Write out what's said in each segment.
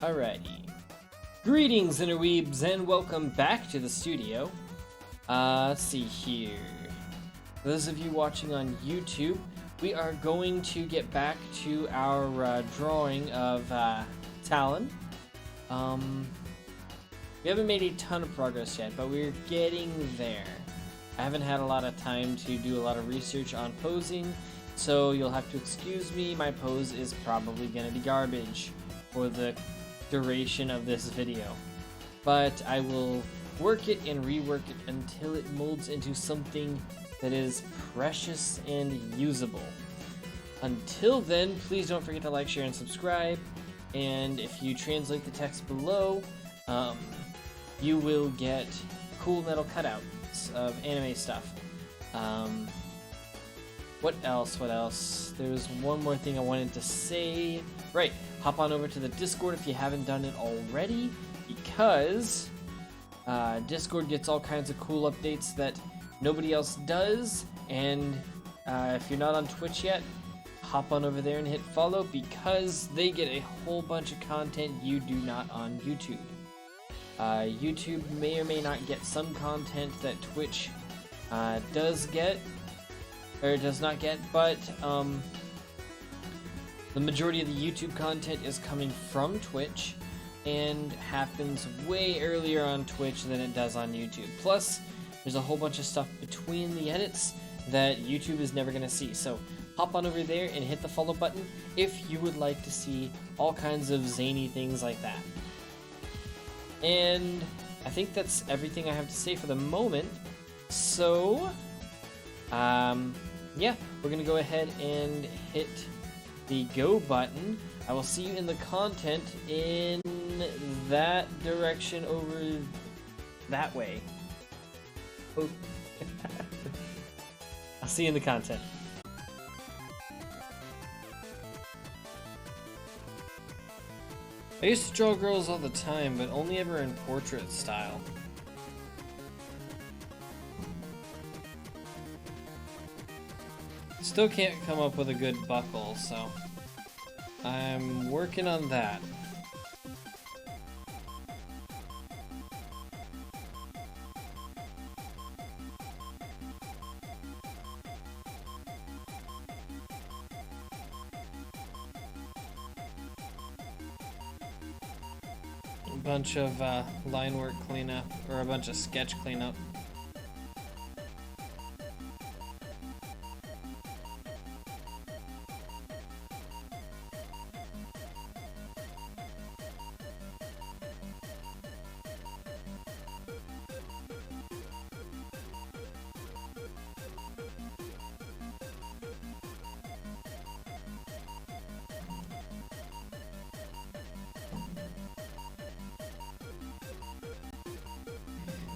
Alrighty. Greetings, interweebs, and welcome back to the studio. Let's see here. For those of you watching on YouTube, we are going to get back to our drawing of Talon. We haven't made a ton of progress yet, but we're getting there. I haven't had a lot of time to do a lot of research on posing, so you'll have to excuse me. My pose is probably going to be garbage for the duration of this video, but I will work it and rework it until it molds into something that is precious and usable. Until then, please don't forget to like, share, and subscribe, and if you translate the text below, you will get cool metal cutouts of anime stuff. What else? There's one more thing I wanted to say. Right, hop on over to the Discord if you haven't done it already, because Discord gets all kinds of cool updates that nobody else does, and if you're not on Twitch yet, hop on over there and hit follow, because they get a whole bunch of content you do not on YouTube. YouTube may or may not get some content that Twitch does get, or does not get, but the majority of the YouTube content is coming from Twitch and happens way earlier on Twitch than it does on YouTube. Plus, there's a whole bunch of stuff between the edits that YouTube is never going to see. So hop on over there and hit the follow button if you would like to see all kinds of zany things like that. And I think that's everything I have to say for the moment. So, yeah, we're going to go ahead and hit the go button. I will see you in the content in that direction over that way. Oh. I'll see you in the content. I used to draw girls all the time, but only ever in portrait style. Still can't come up with a good buckle, so I'm working on that. A bunch of line work cleanup, or a bunch of sketch cleanup.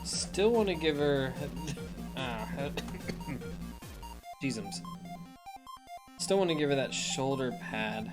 Still want to give her Jeezums. Still want to give her that shoulder pad.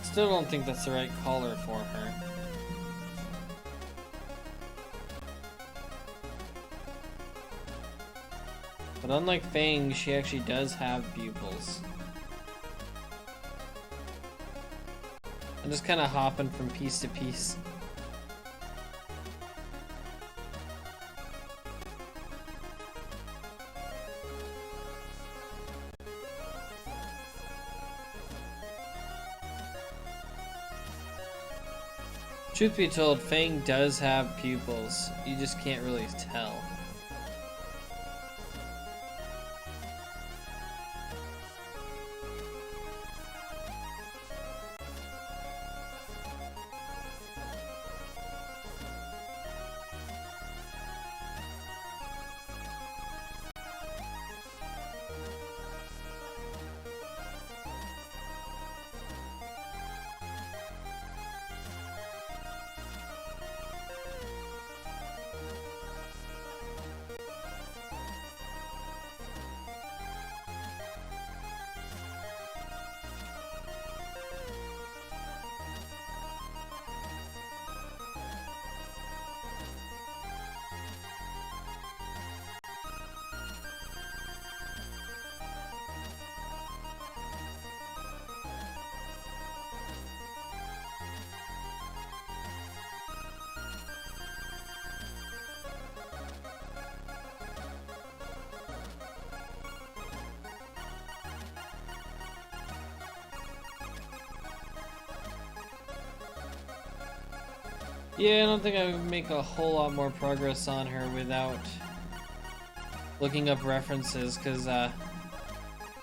Still don't think that's the right collar for her. But unlike Fang, she actually does have pupils. I'm just kind of hopping from piece to piece. Truth be told, Fang does have pupils. You just can't really tell. Yeah, I don't think I would make a whole lot more progress on her without looking up references, because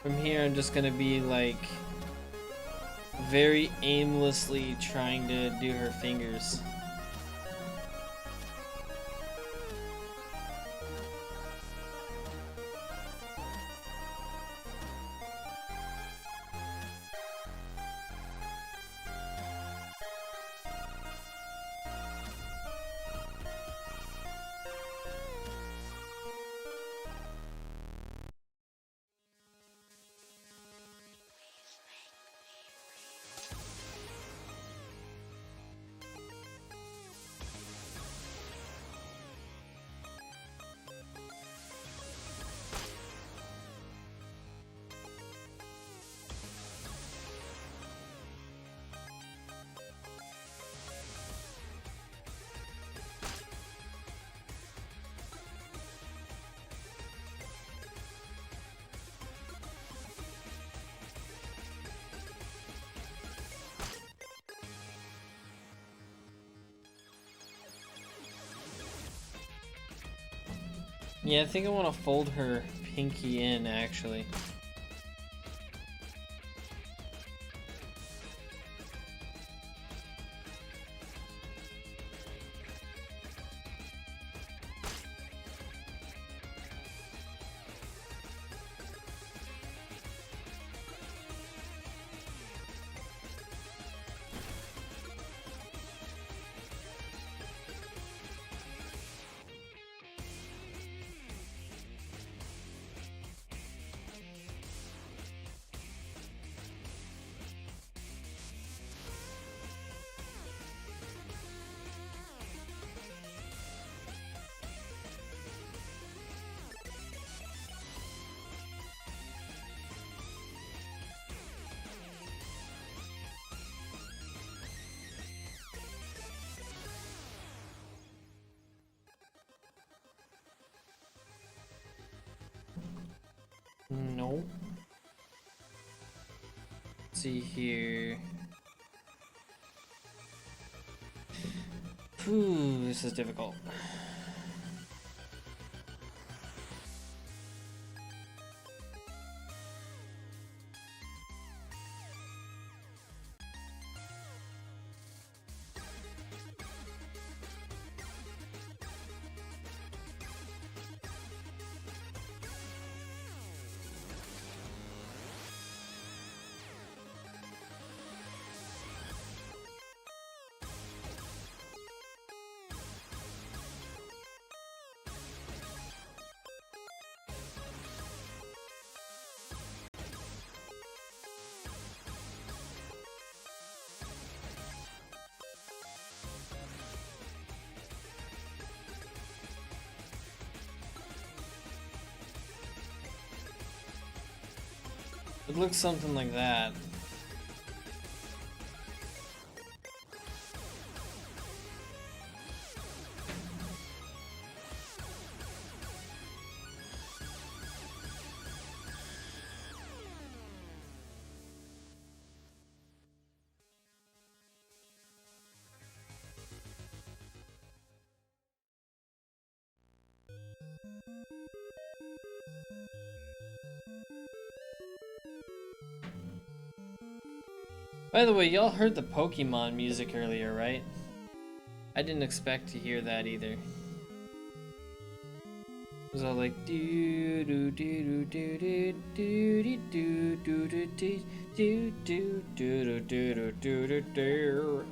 from here I'm just gonna be like very aimlessly trying to do her fingers. Yeah, I think I want to fold her pinky in, actually. No. Let's see here. Whew, this is difficult. It looks something like that. By the way, y'all heard the Pokemon music earlier, right? I didn't expect to hear that either. It was all like do do do do do do do do do do do do do do do do do do.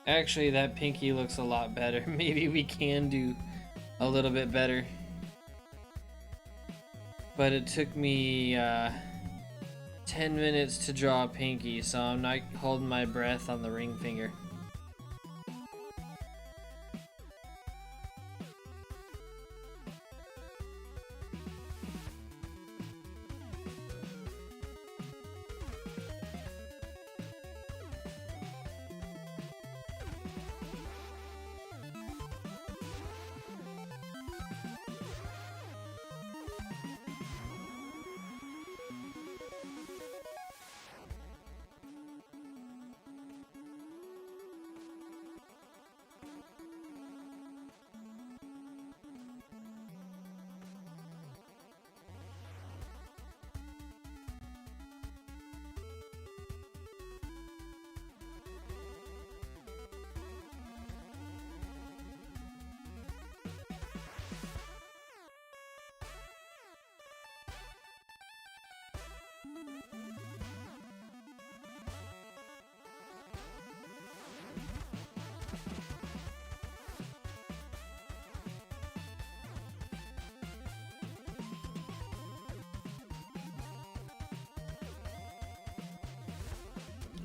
Actually, that pinky looks a lot better. Maybe we can do a little bit better. But it took me 10 minutes to draw a pinky, so I'm not holding my breath on the ring finger.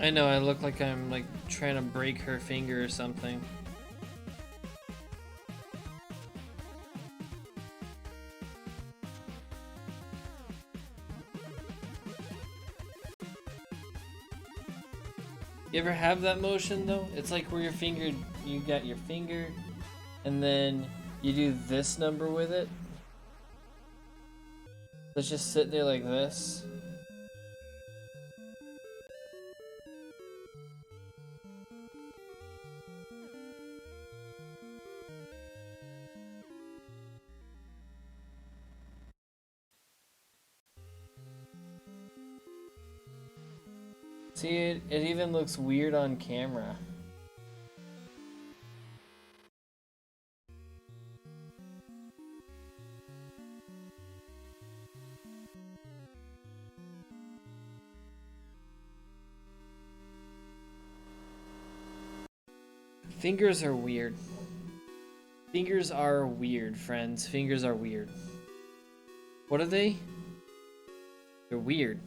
I know, I look like I'm like trying to break her finger or something. You ever have that motion though? It's like where you got your finger and then you do this number with it. Let's just sit there like this. See, it even looks weird on camera. Fingers are weird. Fingers are weird, friends. Fingers are weird. What are they? They're weird.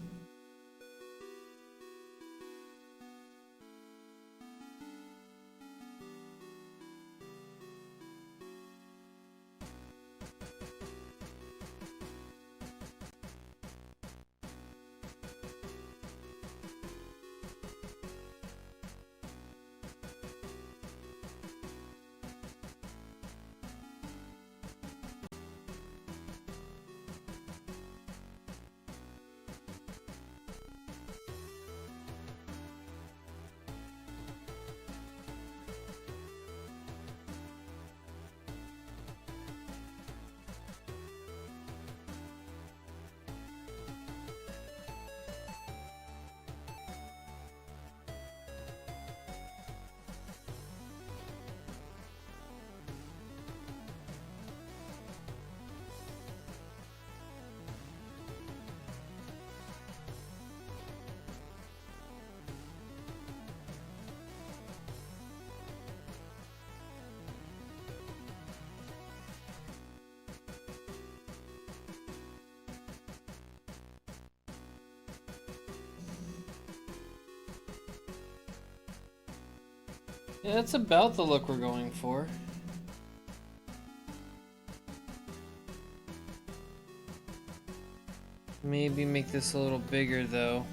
Yeah, that's about the look we're going for. Maybe make this a little bigger though.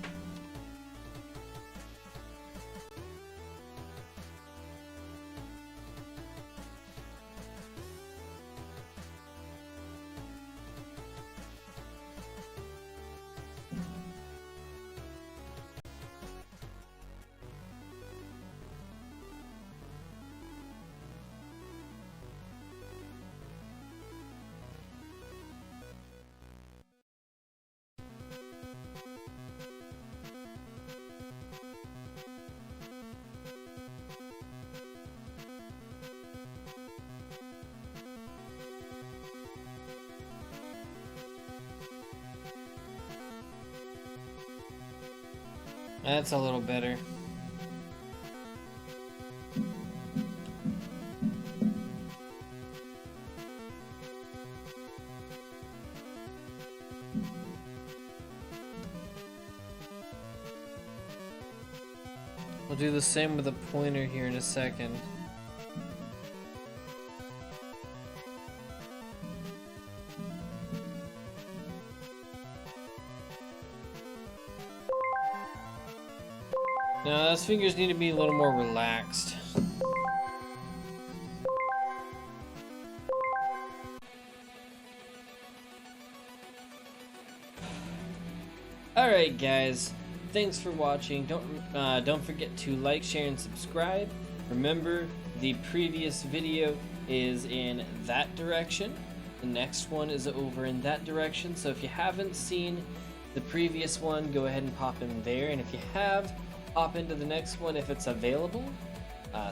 That's a little better. We'll do the same with the pointer here in a second. Now, those fingers need to be a little more relaxed. Alright guys, thanks for watching. Don't forget to like, share, and subscribe. Remember, the previous video is in that direction. The next one is over in that direction. So if you haven't seen the previous one, go ahead and pop in there. And if you have, hop into the next one if it's available.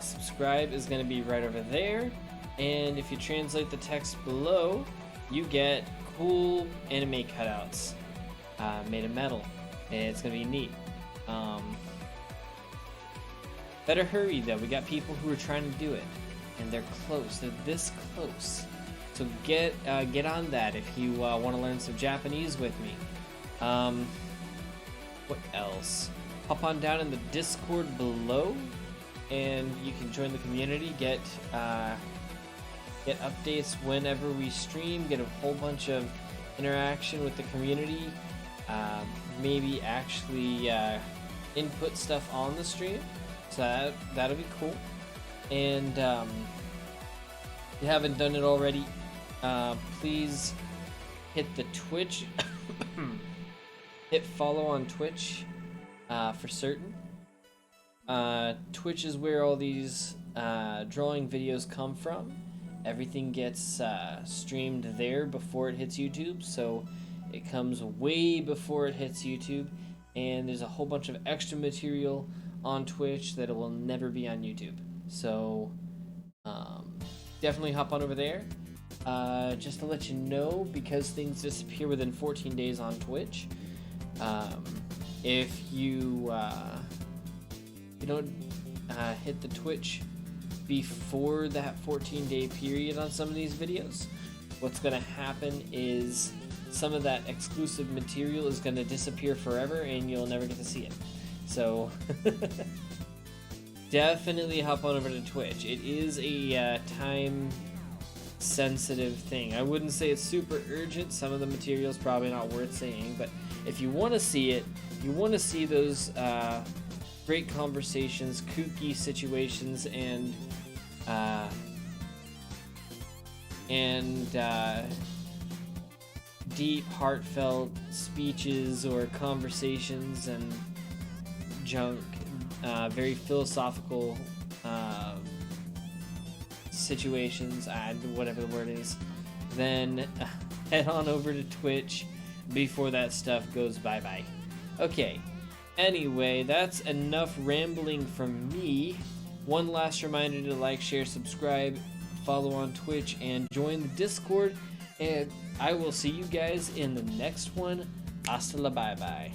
Subscribe is going to be right over there. And if you translate the text below, you get cool anime cutouts made of metal. And it's going to be neat. Better hurry though, we got people who are trying to do it. And they're close, they're this close. So get on that if you want to learn some Japanese with me. What else? Hop on down in the Discord below, and you can join the community. Get updates whenever we stream. Get a whole bunch of interaction with the community. Maybe actually input stuff on the stream. So that'll be cool. And if you haven't done it already, please hit the Twitch. Hit follow on Twitch for certain. Twitch is where all these drawing videos come from. Everything gets streamed there before it hits YouTube, so it comes way before it hits YouTube. And there's a whole bunch of extra material on Twitch that will never be on YouTube. So definitely hop on over there. Just to let you know, because things disappear within 14 days on Twitch. If you don't hit the Twitch before that 14-day period on some of these videos, what's going to happen is some of that exclusive material is going to disappear forever and you'll never get to see it. So definitely hop on over to Twitch. It is a time sensitive thing. I wouldn't say it's super urgent. Some of the material is probably not worth saying, but if you want to see it, you want to see those great conversations, kooky situations, and deep, heartfelt speeches or conversations and junk, very philosophical situations, whatever the word is, then head on over to Twitch before that stuff goes bye-bye. Okay, anyway, that's enough rambling from me. One last reminder to like, share, subscribe, follow on Twitch, and join the Discord. And I will see you guys in the next one. Hasta la bye-bye.